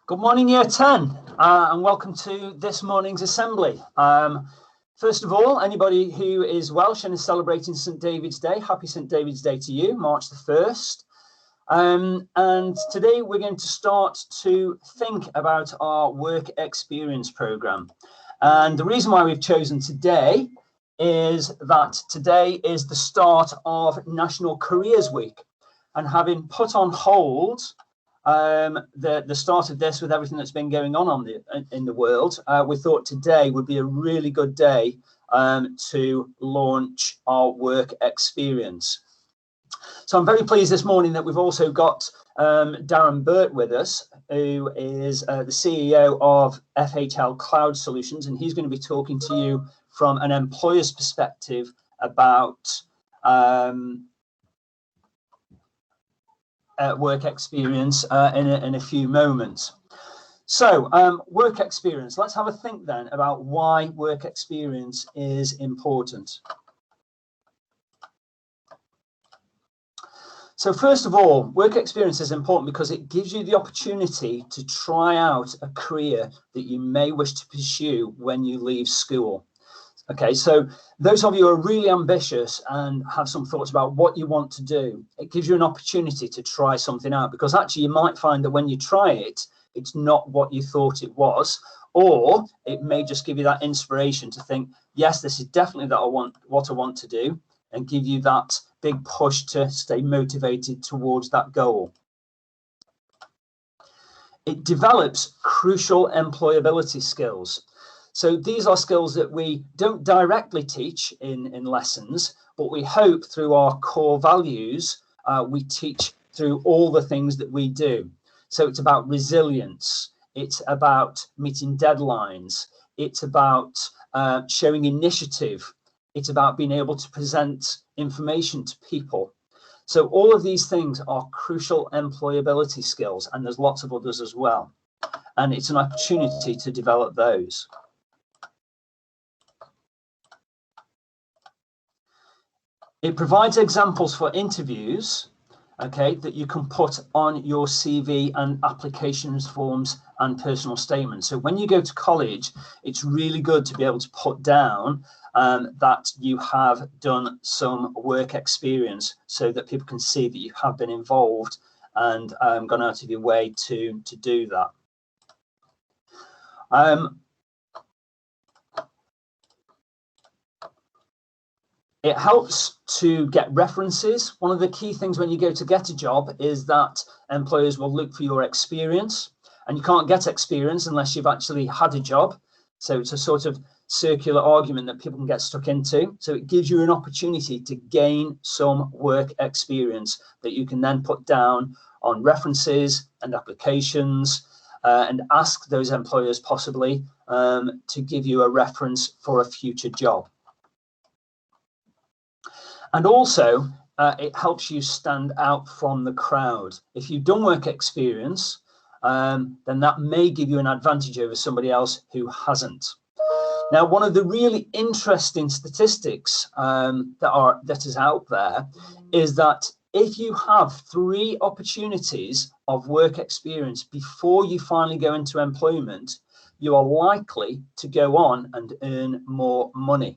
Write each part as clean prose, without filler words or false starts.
Good morning, Year 10, and welcome to this morning's assembly. First of all, anybody who is Welsh and is celebrating St David's Day, happy St David's Day to you, March the 1st. And today we're going to start to think about our work experience programme. And the reason why we've chosen today is that today is the start of National Careers Week. And having put on hold the start of this with everything that's been going on in the world, we thought today would be a really good day to launch our work experience. So I'm very pleased this morning that we've also got Darren Burt with us, who is the CEO of FHL Cloud Solutions, and he's going to be talking to you from an employer's perspective about work experience in a few moments. So work experience, let's have a think then about why work experience is important. So first of all, work experience is important because it gives you the opportunity to try out a career that you may wish to pursue when you leave school. Okay, so those of you who are really ambitious and have some thoughts about what you want to do, it gives you an opportunity to try something out, because actually you might find that when you try it, it's not what you thought it was, or it may just give you that inspiration to think, yes, this is definitely what I want to do, and give you that big push to stay motivated towards that goal. It develops crucial employability skills. So these are skills that we don't directly teach in lessons, but we hope through our core values, we teach through all the things that we do. So it's about resilience, it's about meeting deadlines, it's about showing initiative, it's about being able to present information to people. So all of these things are crucial employability skills, and there's lots of others as well. And it's an opportunity to develop those. It provides examples for interviews, okay, that you can put on your CV and applications forms and personal statements. So when you go to college, it's really good to be able to put down that you have done some work experience, so that people can see that you have been involved and gone out of your way to do that. It helps to get references. One of the key things when you go to get a job is that employers will look for your experience, and you can't get experience unless you've actually had a job. So it's a sort of circular argument that people can get stuck into. So it gives you an opportunity to gain some work experience that you can then put down on references and applications, and ask those employers possibly to give you a reference for a future job. And also, it helps you stand out from the crowd. If you've done work experience, then that may give you an advantage over somebody else who hasn't. Now, one of the really interesting statistics that is out there is that if you have 3 opportunities of work experience before you finally go into employment, you are likely to go on and earn more money.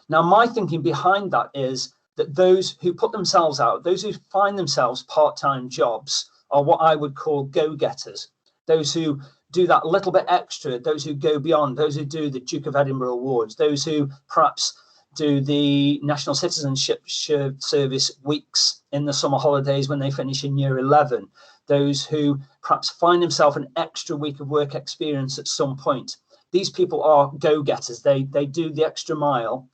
Now, my thinking behind that is that those who put themselves out, those who find themselves part-time jobs, are what I would call go-getters. Those who do that little bit extra, those who go beyond, those who do the Duke of Edinburgh Awards, those who perhaps do the National Citizenship Service weeks in the summer holidays when they finish in year 11, those who perhaps find themselves an extra week of work experience at some point. These people are go-getters. They do the extra mile.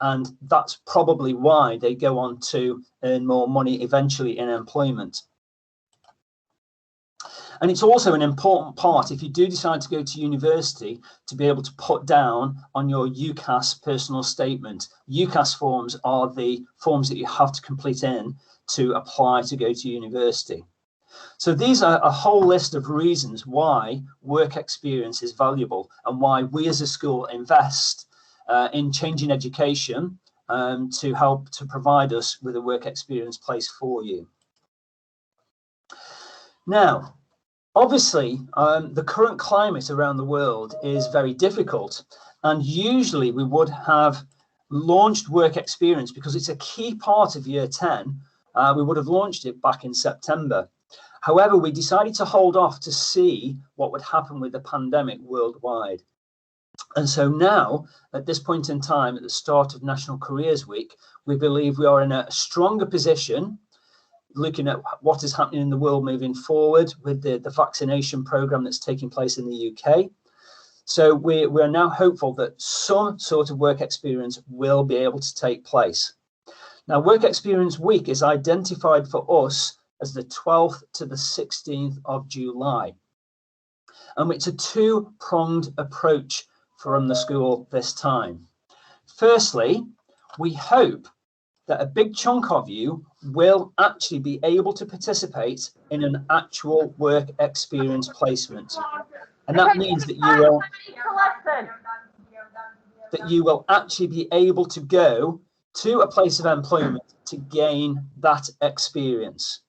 And that's probably why they go on to earn more money eventually in employment. And it's also an important part, if you do decide to go to university, to be able to put down on your UCAS personal statement. UCAS forms are the forms that you have to complete in to apply to go to university. So these are a whole list of reasons why work experience is valuable, and why we as a school invest in changing education to help to provide us with a work experience place for you. Now, Obviously, the current climate around the world is very difficult, and usually we would have launched work experience because it's a key part of year 10. We would have launched it back in September. However, we decided to hold off to see what would happen with the pandemic worldwide. And so now, at this point in time, at the start of National Careers Week, we believe we are in a stronger position, looking at what is happening in the world moving forward with the vaccination program that's taking place in the UK. So we're now hopeful that some sort of work experience will be able to take place. Now, Work Experience Week is identified for us as the 12th to the 16th of July. And it's a two-pronged approach from the school this time. Firstly, we hope that a big chunk of you will actually be able to participate in an actual work experience placement. And that means that you will actually be able to go to a place of employment to gain that experience.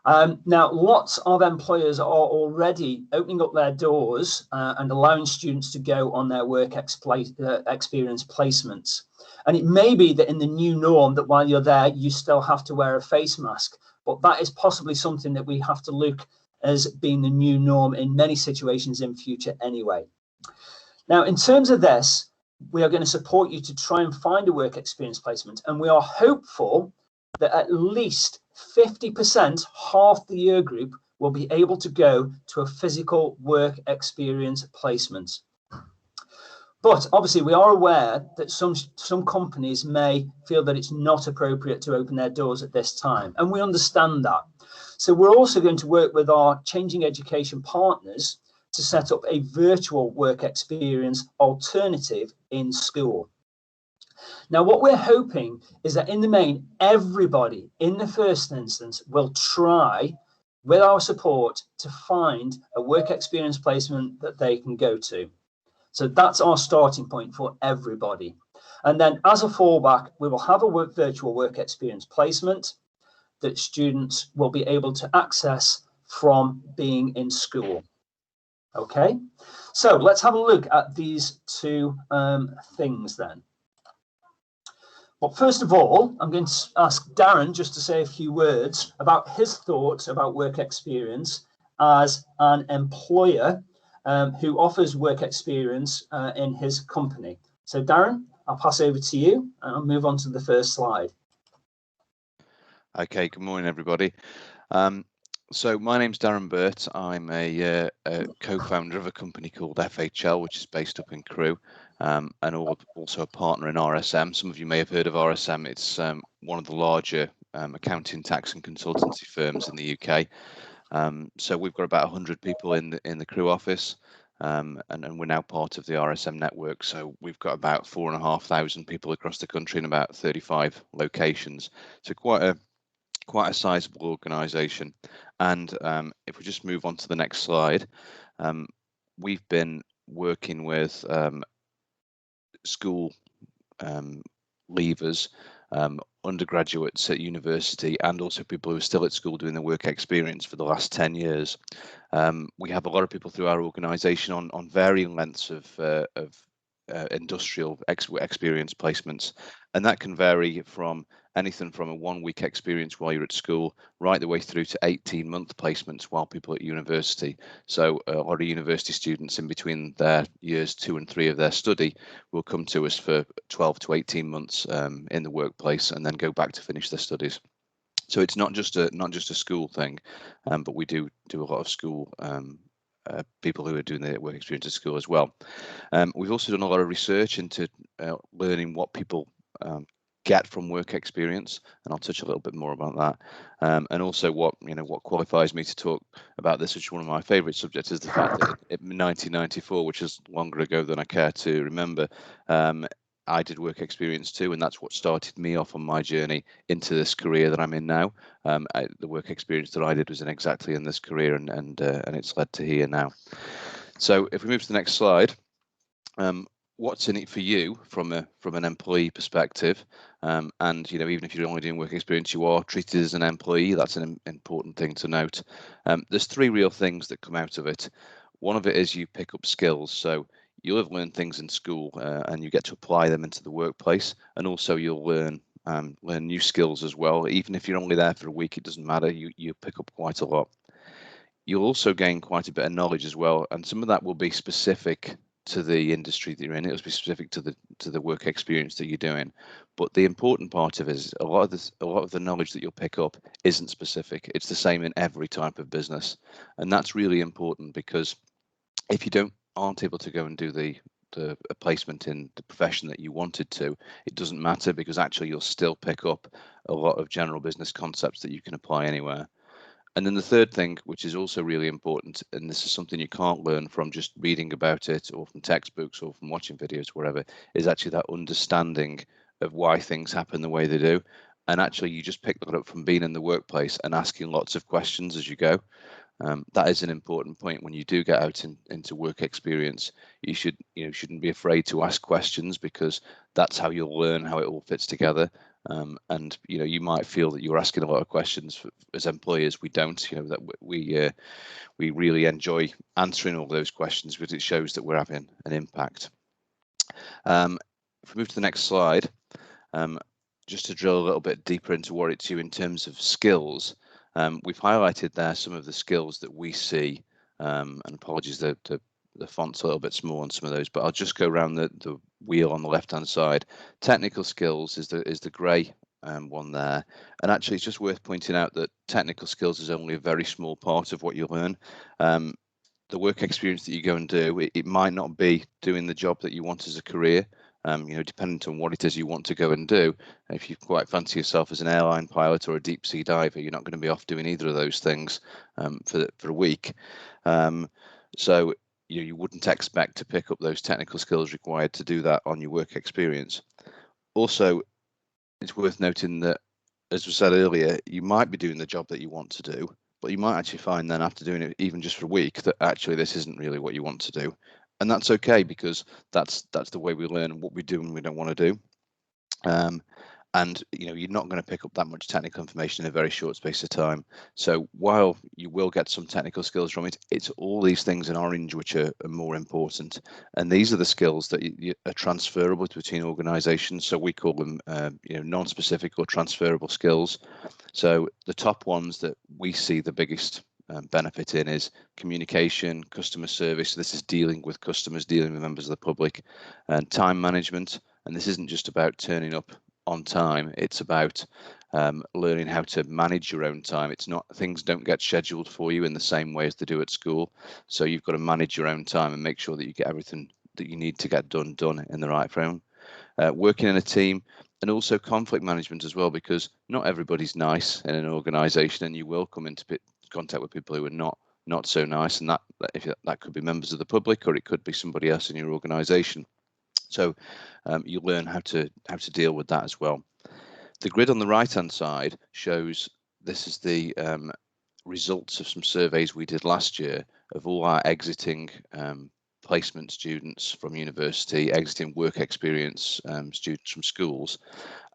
Now, lots of employers are already opening up their doors and allowing students to go on their work experience placements. And it may be that in the new norm that while you're there, you still have to wear a face mask. But that is possibly something that we have to look as being the new norm in many situations in future anyway. Now, in terms of this, we are going to support you to try and find a work experience placement. And we are hopeful that at least 50%, half the year group, will be able to go to a physical work experience placement. But obviously, we are aware that some companies may feel that it's not appropriate to open their doors at this time, and we understand that. So we're also going to work with our Changing Education partners to set up a virtual work experience alternative in school. Now, what we're hoping is that in the main, everybody in the first instance will try, with our support, to find a work experience placement that they can go to. So that's our starting point for everybody. And then as a fallback, we will have a virtual work experience placement that students will be able to access from being in school. Okay, so let's have a look at these two things then. But first of all, I'm going to ask Darren just to say a few words about his thoughts about work experience as an employer who offers work experience in his company. So Darren, I'll pass over to you and I'll move on to the first slide. Okay, good morning, everybody. So my name's Darren Burt. I'm a co-founder of a company called FHL, which is based up in Crewe, and also a partner in RSM. Some of you may have heard of RSM. It's one of the larger accounting, tax and consultancy firms in the UK. So we've got about 100 people in the Crewe office, and we're now part of the RSM network. So we've got about 4,500 people across the country in about 35 locations. So quite a sizable organisation. And if we just move on to the next slide, we've been working with school leavers, undergraduates at university, and also people who are still at school doing the work experience for the last 10 years. We have a lot of people through our organisation on varying lengths of industrial experience placements, and that can vary from anything from a 1-week experience while you're at school right the way through to 18-month placements while people at university. So a lot of university students in between their years 2 and 3 of their study will come to us for 12 to 18 months in the workplace and then go back to finish their studies. So it's not just a school thing, but we do a lot of school people who are doing their work experience at school as well. We've also done a lot of research into learning what people get from work experience, and I'll touch a little bit more about that. And also what qualifies me to talk about this, which is one of my favourite subjects, is the fact that in 1994, which is longer ago than I care to remember, I did work experience too, and that's what started me off on my journey into this career that I'm in now. The work experience that I did was exactly in this career, and it's led to here now. So if we move to the next slide, what's in it for you from an employee perspective? And even if you're only doing work experience, you are treated as an employee. That's an important thing to note. There's three real things that come out of it. One of it is you pick up skills. So you'll have learned things in school, and you get to apply them into the workplace. And also you'll learn new skills as well. Even if you're only there for a week, it doesn't matter. You pick up quite a lot. You'll also gain quite a bit of knowledge as well, and some of that will be specific to the industry that you're in. It'll be specific to the work experience that you're doing. But the important part of it is a lot of the knowledge that you'll pick up isn't specific. It's the same in every type of business, and that's really important, because if you aren't able to go and do the placement in the profession that you wanted to, it doesn't matter, because actually you'll still pick up a lot of general business concepts that you can apply anywhere. And then the third thing, which is also really important, and this is something you can't learn from just reading about it or from textbooks or from watching videos, wherever, is actually that understanding of why things happen the way they do. And actually, you just pick that up from being in the workplace and asking lots of questions as you go. That is an important point. When you do get out into work experience, you shouldn't be afraid to ask questions, because that's how you'll learn how it all fits together. And you might feel that you're asking a lot of questions. As employers, we don't. That we really enjoy answering all those questions, because it shows that we're having an impact. If we move to the next slide, just to drill a little bit deeper into what it's in terms of skills. We've highlighted there some of the skills that we see, and apologies, the font's a little bit small on some of those, but I'll just go around the wheel on the left hand side. Technical skills is the grey one there, and actually it's just worth pointing out that technical skills is only a very small part of what you learn. The work experience that you go and do, it might not be doing the job that you want as a career. Depending on what it is you want to go and do. If you quite fancy yourself as an airline pilot or a deep sea diver, you're not going to be off doing either of those things for a week. So you wouldn't expect to pick up those technical skills required to do that on your work experience. Also, it's worth noting that, as we said earlier, you might be doing the job that you want to do, but you might actually find then, after doing it even just for a week, that actually this isn't really what you want to do. And that's okay, because that's the way we learn what we do and we don't want to do. And you're not going to pick up that much technical information in a very short space of time. So while you will get some technical skills from it, it's all these things in orange which are more important. And these are the skills that are transferable between organizations. So we call them non-specific or transferable skills. So the top ones that we see the biggest benefit in is communication, customer service. So this is dealing with customers, dealing with members of the public, and time management. And this isn't just about turning up on time, it's about learning how to manage your own time. It's not, things don't get scheduled for you in the same way as they do at school. So you've got to manage your own time and make sure that you get everything that you need to get done in the right frame. Working in a team, and also conflict management as well, because not everybody's nice in an organization, and you will come into contact with people who are not so nice, and that could be members of the public, or it could be somebody else in your organization. So you learn how to deal with that as well. The grid on the right hand side shows, this is the results of some surveys we did last year of all our exiting placement students from university, exiting work experience students from schools,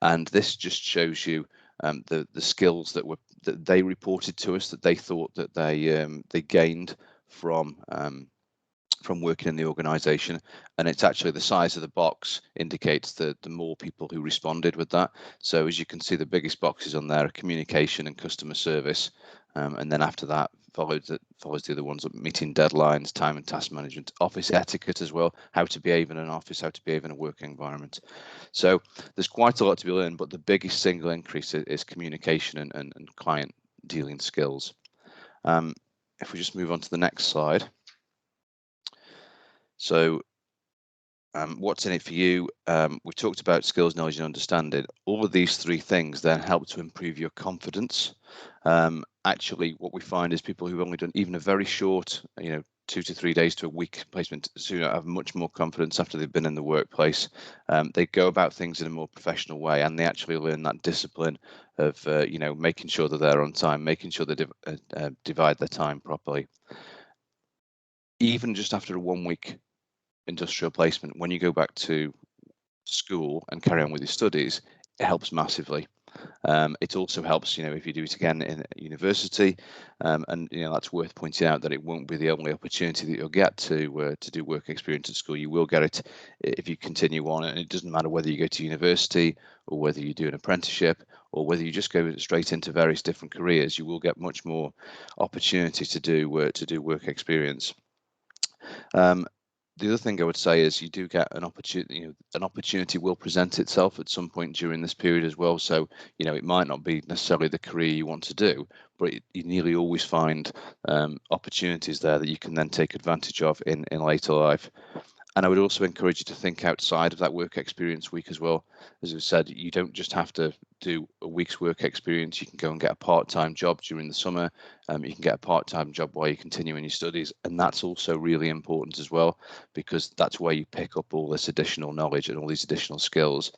and this just shows you the skills that they reported to us that they thought that they gained from working in the organization. And it's actually the size of the box indicates the more people who responded with that. So as you can see, the biggest boxes on there are communication and customer service, and then after that follows the other ones, meeting deadlines, time and task management, office etiquette as well, how to behave in an office, how to behave in a work environment. So there's quite a lot to be learned, but the biggest single increase is communication and client dealing skills. If we just move on to the next slide. So what's in it for you? We talked about skills, knowledge, and understanding. All of these three things then help to improve your confidence. Actually, what we find is people who've only done even a very short, 2 to 3 days to a week placement soon have much more confidence after they've been in the workplace. They go about things in a more professional way, and they actually learn that discipline of, making sure that they're on time, making sure they divide their time properly. Even just after a 1 week industrial placement, when you go back to school and carry on with your studies, it helps massively. It also helps, if you do it again in university, and that's worth pointing out that it won't be the only opportunity that you'll get to do work experience at school. You will get it if you continue on, and it doesn't matter whether you go to university or whether you do an apprenticeship or whether you just go straight into various different careers. You will get much more opportunity to do work experience. The other thing I would say is you do get an opportunity. An opportunity will present itself at some point during this period as well. So, it might not be necessarily the career you want to do, but you nearly always find opportunities there that you can then take advantage of in later life. And I would also encourage you to think outside of that work experience week as well. As I said, you don't just have to do a week's work experience. You can go and get a part-time job during the summer. You can get a part-time job while you continue in your studies. And that's also really important as well, because that's where you pick up all this additional knowledge and all these additional skills.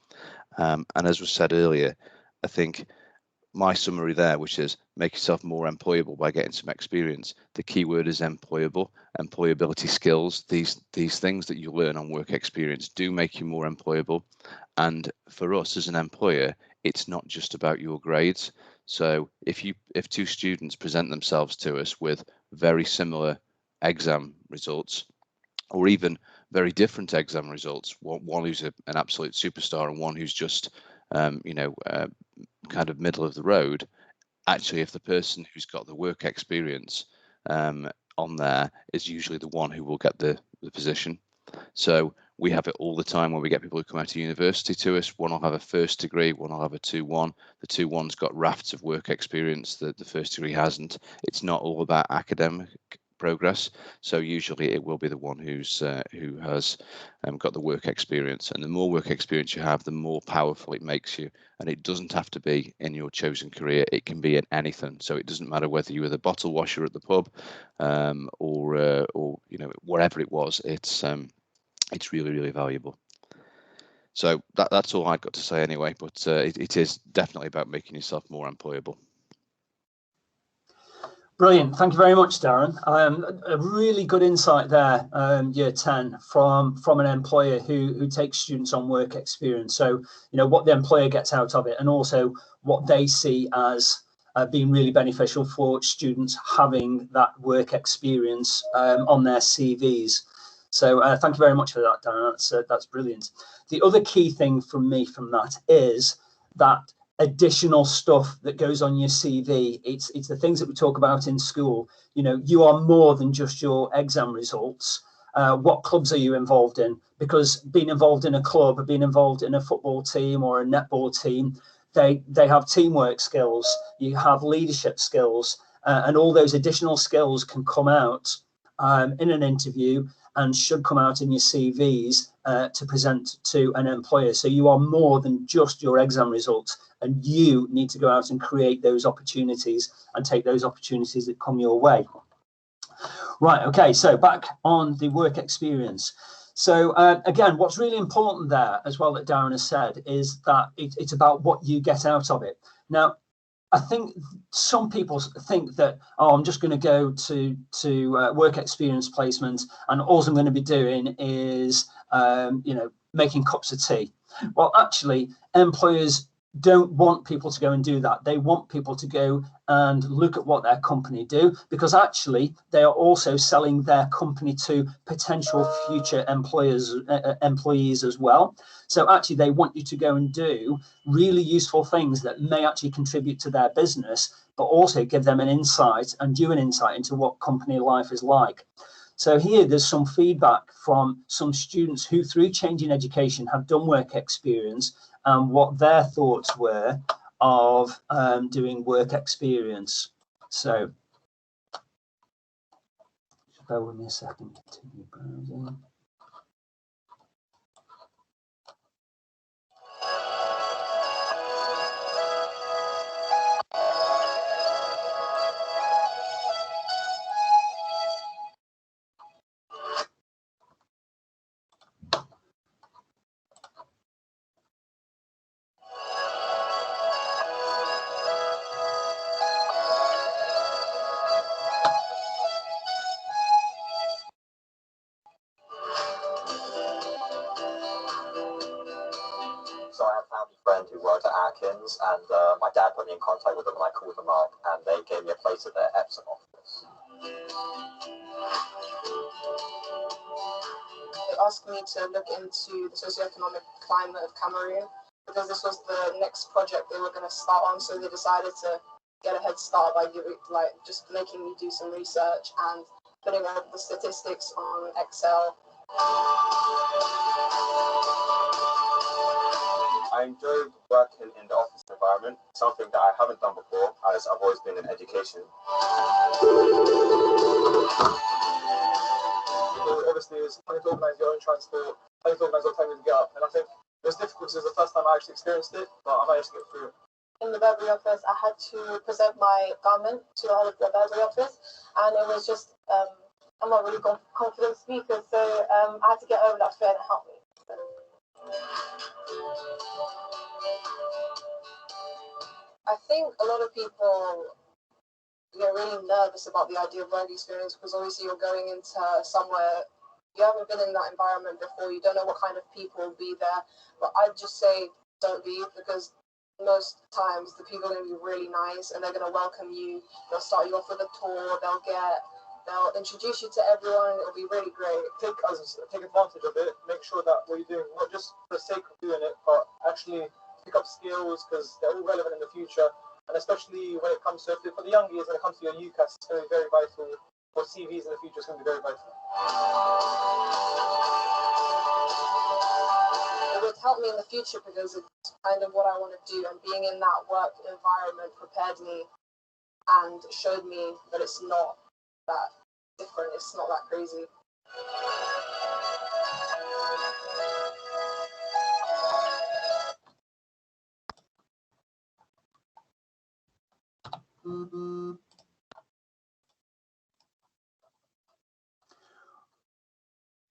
And as was said earlier, I think my summary there, which is make yourself more employable by getting some experience. The key word is employable. Employability skills, these things that you learn on work experience do make you more employable. And for us as an employer, it's not just about your grades. So if two students present themselves to us with very similar exam results, or even very different exam results, one who's an absolute superstar and one who's just kind of middle of the road, actually if the person who's got the work experience on there is usually the one who will get the position. So we have it all the time when we get people who come out of university to us. One will have a first degree, one will have a 2-1. The 2-1's got rafts of work experience that the first degree hasn't. It's not all about academic progress, so usually it will be the one who has got the work experience. And the more work experience you have, the more powerful it makes you. And it doesn't have to be in your chosen career, it can be in anything. So it doesn't matter whether you were the bottle washer at the pub or whatever it was. It's really, really valuable. So that's all I've got to say anyway, but it is definitely about making yourself more employable. Brilliant. Thank you very much, Darren. A really good insight there, year 10, from an employer who takes students on work experience. So, what the employer gets out of it, and also what they see as being really beneficial for students having that work experience on their CVs. So thank you very much for that, Darren. That's brilliant. The other key thing from me from that is that additional stuff that goes on your CV. It's the things that we talk about in school. You are more than just your exam results. What clubs are you involved in? Because being involved in a club, or being involved in a football team or a netball team, they have teamwork skills. You have leadership skills, and all those additional skills can come out in an interview and should come out in your CVs to present to an employer. So you are more than just your exam results, and you need to go out and create those opportunities and take those opportunities that come your way. Right, okay, so back on the work experience. So again, what's really important there as well that Darren has said is that it's about what you get out of it. Now, I think some people think that, I'm just going to go to work experience placement, and all I'm going to be doing is, making cups of tea. Well, actually, employers don't want people to go and do that. They want people to go and look at what their company do, because actually they are also selling their company to potential future employees as well. So actually they want you to go and do really useful things that may actually contribute to their business, but also give them an insight and you an insight into what company life is like. So here there's some feedback from some students who through Changing Education have done work experience and what their thoughts were of doing work experience. So bear with me a second. Continue browsing. friend who worked at Atkins, and my dad put me in contact with them, and I called them up, and they gave me a place at their Epsom office. They asked me to look into the socioeconomic climate of Cameroon because this was the next project they were going to start on, so they decided to get a head start by just making me do some research and putting up the statistics on Excel. I enjoyed working in the office environment, something that I haven't done before, as I've always been in education. So obviously, it's having to organise your own transport, having to organise what time you get up, and I think it was difficult because it was the first time I actually experienced it, but I managed to get through it. In the Burberry office, I had to present my garment to the whole of the Burberry office, and it was just, I'm not really confident speaker, so I had to get over that fear and help me. I think a lot of people get really nervous about the idea of work experience because obviously you're going into somewhere, you haven't been in that environment before, you don't know what kind of people will be there, but I'd just say don't leave, because most times the people are going to be really nice and they're going to welcome you. They'll start you off with a tour, they'll introduce you to everyone, it'll be really great. Take advantage of it, make sure that what you're doing, not just for the sake of doing it, but actually pick up skills because they're all relevant in the future. And especially when it comes to, for the young years, when it comes to your UCAS, it's going to be very vital. For CVs in the future, it's going to be very vital. It would help me in the future because it's kind of what I want to do, and being in that work environment prepared me and showed me that it's not that different, it's not that crazy.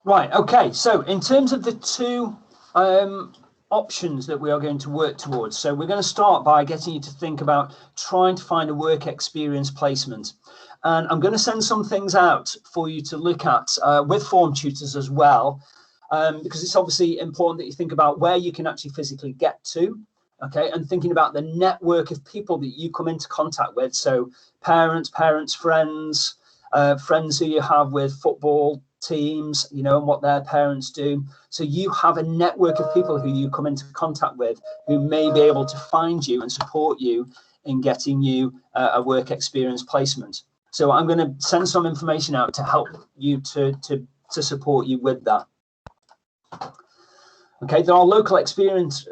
Right, okay, so in terms of the two options that we are going to work towards, so we're going to start by getting you to think about trying to find a work experience placement. And I'm going to send some things out for you to look at with form tutors as well, because it's obviously important that you think about where you can actually physically get to, okay, and thinking about the network of people that you come into contact with. So parents, friends, friends who you have with football teams, you know, and what their parents do. So you have a network of people who you come into contact with who may be able to find you and support you in getting you a work experience placement. So I'm going to send some information out to help you to support you with that. Okay, there are local experience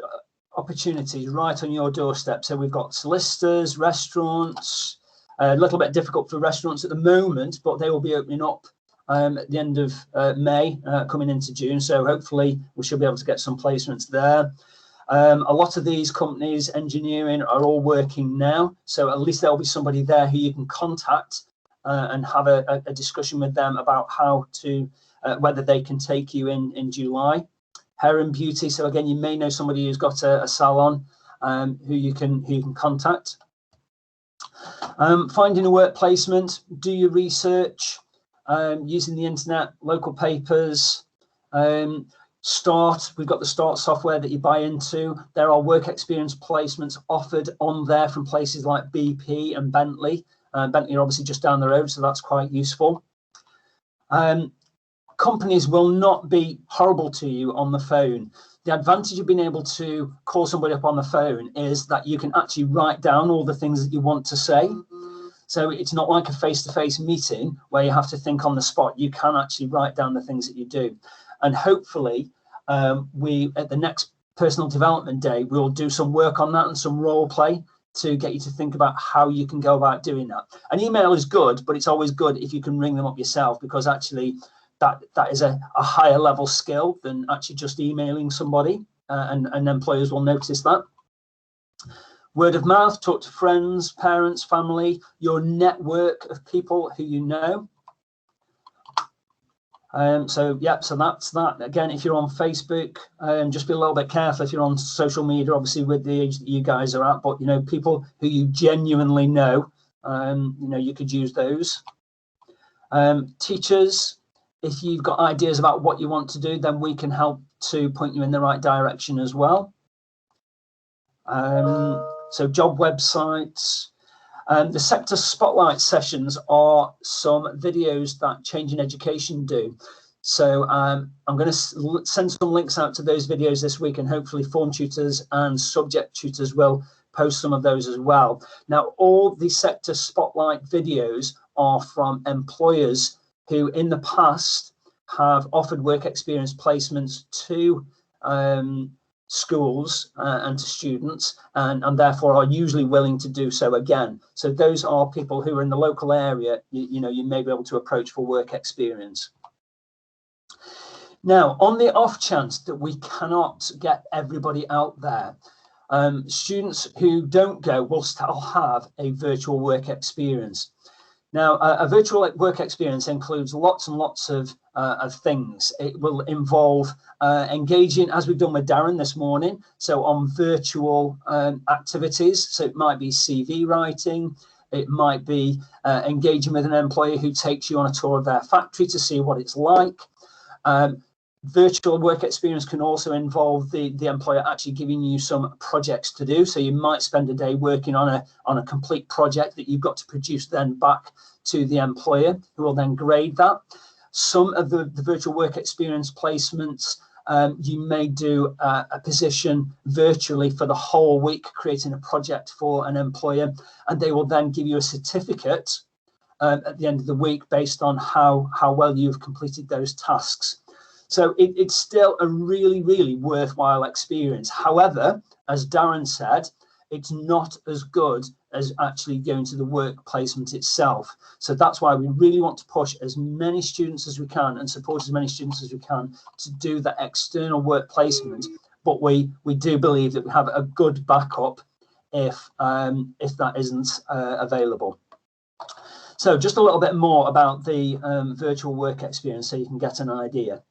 opportunities right on your doorstep. So we've got solicitors, restaurants, a little bit difficult for restaurants at the moment, but they will be opening up at the end of May, coming into June. So hopefully we should be able to get some placements there. A lot of these companies, engineering, are all working now. So at least there'll be somebody there who you can contact and have a discussion with them about how to, whether they can take you in July. Hair and beauty. So again, you may know somebody who's got a salon who you can contact. Finding a work placement, do your research. Using the internet, local papers, Start. We've got the Start software that you buy into. There are work experience placements offered on there from places like BP and Bentley. Bentley are obviously just down the road, so that's quite useful. Companies will not be horrible to you on the phone. The advantage of being able to call somebody up on the phone is that you can actually write down all the things that you want to say. So it's not like a face-to-face meeting where you have to think on the spot. You can actually write down the things that you do. And hopefully we, at the next personal development day, we'll do some work on that and some role play to get you to think about how you can go about doing that. An email is good, but it's always good if you can ring them up yourself, because actually that is a higher level skill than actually just emailing somebody, and employers will notice that. Word of mouth, talk to friends, parents, family, your network of people who you know. So that's that. Again, if you're on Facebook, just be a little bit careful if you're on social media, obviously with the age that you guys are at, but, you know, people who you genuinely know, you know, you could use those. Teachers, if you've got ideas about what you want to do, then we can help to point you in the right direction as well. So job websites. The sector spotlight sessions are some videos that Changing Education do. So I'm going to send some links out to those videos this week, and hopefully form tutors and subject tutors will post some of those as well. Now, all the sector spotlight videos are from employers who in the past have offered work experience placements to schools and to students, and therefore are usually willing to do so again. So those are people who are in the local area, you know, you may be able to approach for work experience. Now, on the off chance that we cannot get everybody out there, students who don't go will still have a virtual work experience. Now, a virtual work experience includes lots and lots of things. It will involve engaging, as we've done with Darren this morning, so on virtual activities. So it might be CV writing, it might be engaging with an employer who takes you on a tour of their factory to see what it's like. Virtual work experience can also involve the employer actually giving you some projects to do. So you might spend a day working on a complete project that you've got to produce then back to the employer, who will then grade that. Some of the virtual work experience placements, you may do a position virtually for the whole week, creating a project for an employer, and they will then give you a certificate at the end of the week based on how well you've completed those tasks. So it's still a really, really worthwhile experience. However, as Darren said, it's not as good as actually going to the work placement itself. So that's why we really want to push as many students as we can and support as many students as we can to do that external work placement. But we do believe that we have a good backup if that isn't available. So just a little bit more about the virtual work experience so you can get an idea.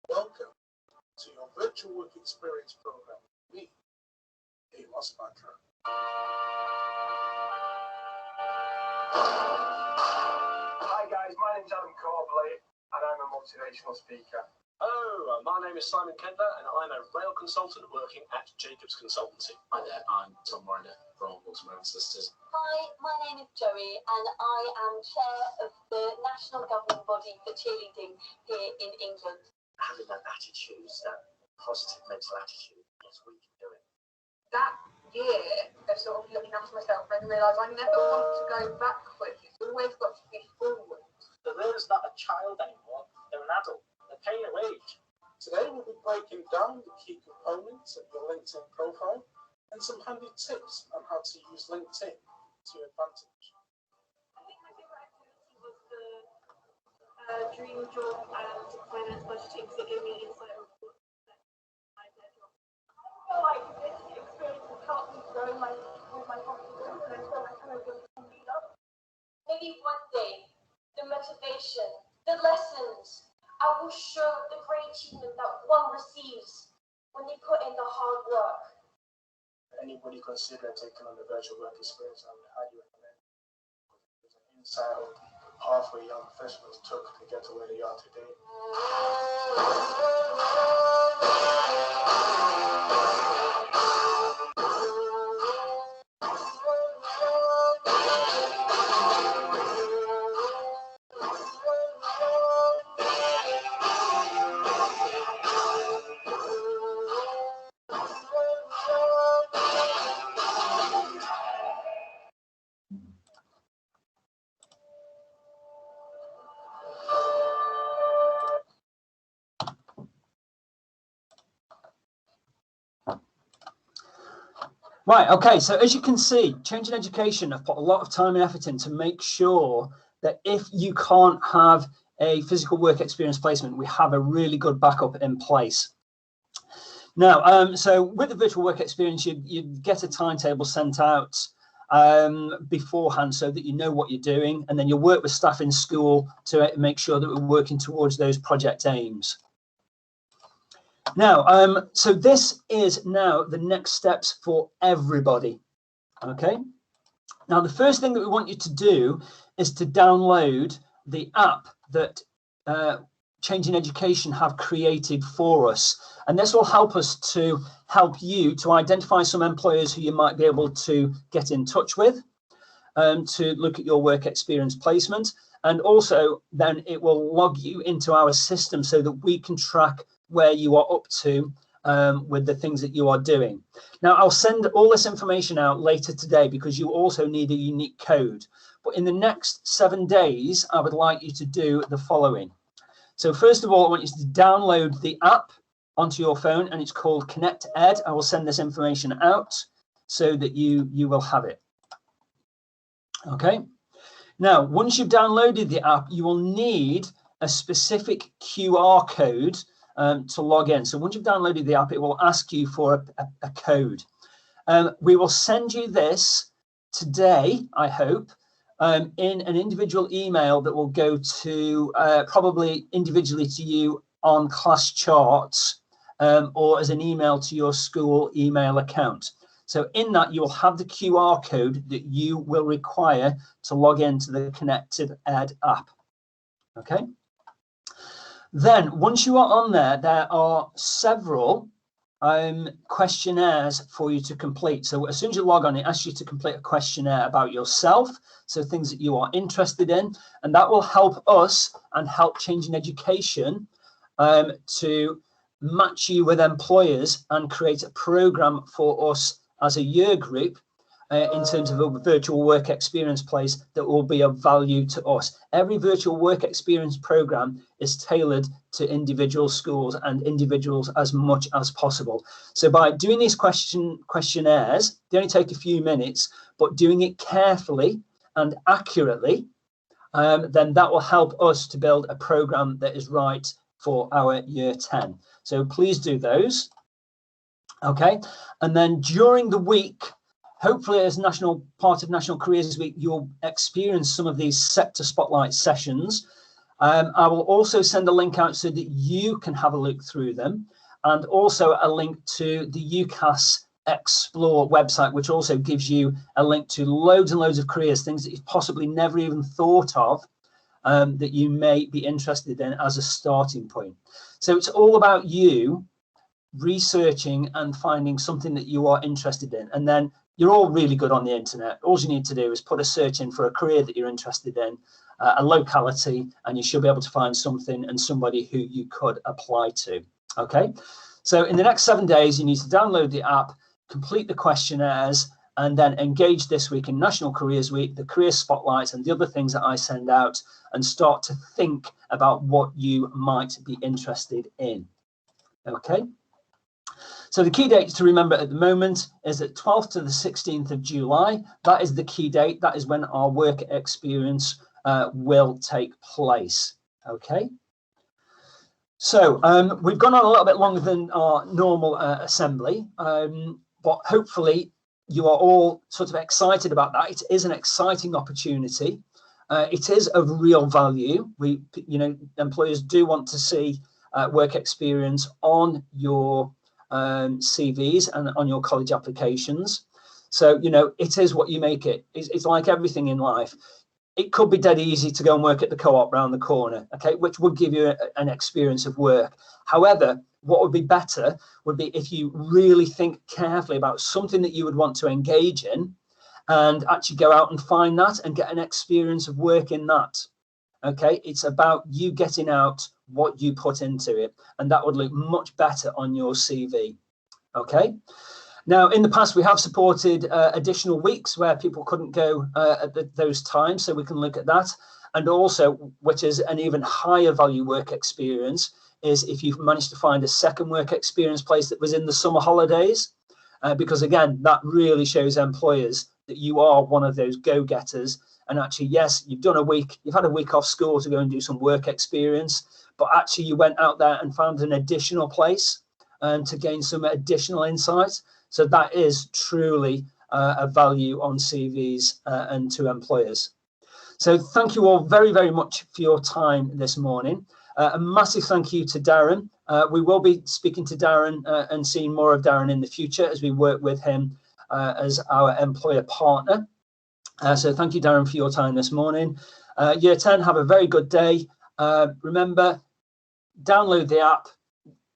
Welcome to your virtual work experience program with me, Amos Batra. Hi guys, my name's Adam Corbley and I'm a motivational speaker. Hello, my name is Simon Kendler and I'm a rail consultant working at Jacobs Consultancy. Hi there, I'm Tom Ryder from Wilson Rail Solicitors. Hi, my name is Joey and I am chair of the national governing body for cheerleading here in England. Having that attitude, that positive mental attitude, yes, we can do it. That year of sort of looking after myself and realised I never want to go backwards. It's always got to be forward. So there's not a child anymore, they're an adult. They're paying a wage. Today we'll be breaking down the key components of your LinkedIn profile and some handy tips on how to use LinkedIn to your advantage. I think my favourite activity was the dream job and finance budgeting, because it gave me insight of what my job. I feel like this experience has helped me grow with my confidence, and I feel like I'm a good team leader. Maybe one day, the motivation, the lessons, I will show the great achievement that one receives when they put in the hard work. Anybody consider taking on the virtual work experience, I would highly recommend. There's an insight of pathway young professionals took to get to where they are today. Right, okay, so as you can see, Change in Education have put a lot of time and effort in to make sure that if you can't have a physical work experience placement, we have a really good backup in place. Now, so with the virtual work experience, you get a timetable sent out beforehand so that you know what you're doing, and then you'll work with staff in school to make sure that we're working towards those project aims. Now, so this is now the next steps for everybody, okay? Now, the first thing that we want you to do is to download the app that Change in Education have created for us. And this will help us to help you to identify some employers who you might be able to get in touch with to look at your work experience placement. And also then it will log you into our system so that we can track where you are up to with the things that you are doing. Now, I'll send all this information out later today because you also need a unique code. But in the next 7 days, I would like you to do the following. So first of all, I want you to download the app onto your phone, and it's called Connect Ed. I will send this information out so that you will have it. Okay. Now, once you've downloaded the app, you will need a specific QR code to log in. So once you've downloaded the app, it will ask you for a code. We will send you this today, I hope, in an individual email that will go to probably individually to you on class charts or as an email to your school email account. So in that, you will have the QR code that you will require to log into the Connected Ed app. Okay. Then once you are on there, there are several questionnaires for you to complete. So as soon as you log on, it asks you to complete a questionnaire about yourself, so things that you are interested in, and that will help us and help Change in Education to match you with employers and create a program for us as a year group in terms of a virtual work experience place that will be of value to us. Every virtual work experience program is tailored to individual schools and individuals as much as possible. So by doing these questionnaires, they only take a few minutes, but doing it carefully and accurately, then that will help us to build a program that is right for our year 10. So please do those. Okay, and then during the week, hopefully as part of National Careers Week, you'll experience some of these sector spotlight sessions. I will also send a link out so that you can have a look through them, and also a link to the UCAS Explore website, which also gives you a link to loads and loads of careers, things that you've possibly never even thought of that you may be interested in as a starting point. So it's all about you researching and finding something that you are interested in, and then you're all really good on the internet. All you need to do is put a search in for a career that you're interested in, a locality, and you should be able to find something and somebody who you could apply to. Okay, so in the next 7 days, you need to download the app, complete the questionnaires, and then engage this week in National Careers Week, the career spotlights, and the other things that I send out, and start to think about what you might be interested in. Okay. So the key dates to remember at the moment is the 12th to the 16th of July. That is the key date. That is when our work experience will take place. Okay. So we've gone on a little bit longer than our normal assembly, but hopefully you are all sort of excited about that. It is an exciting opportunity. It is of real value. Employers do want to see work experience on your CVs and on your college applications. So, it is what you make it. It's like everything in life. It could be dead easy to go and work at the co-op round the corner, okay, which would give you an experience of work. However, what would be better would be if you really think carefully about something that you would want to engage in and actually go out and find that and get an experience of work in that. Okay, it's about you getting out what you put into it, and that would look much better on your CV. Okay. Now, in the past, we have supported additional weeks where people couldn't go at those times, so we can look at that. And also, which is an even higher value work experience, is if you've managed to find a second work experience place that was in the summer holidays. because again, that really shows employers that you are one of those go-getters. And actually, yes, you've done a week, you've had a week off school to go and do some work experience, but actually you went out there and found an additional place to gain some additional insights. So that is truly a value on CVs and to employers. So thank you all very, very much for your time this morning. A massive thank you to Darren. We will be speaking to Darren and seeing more of Darren in the future as we work with him as our employer partner. So thank you, Darren, for your time this morning. Year 10, have a very good day. Remember, download the app,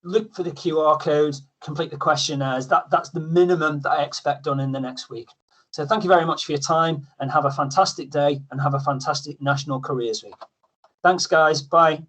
look for the QR code, complete the questionnaires. That's the minimum that I expect done in the next week. So thank you very much for your time, and have a fantastic day and have a fantastic National Careers Week. Thanks, guys. Bye.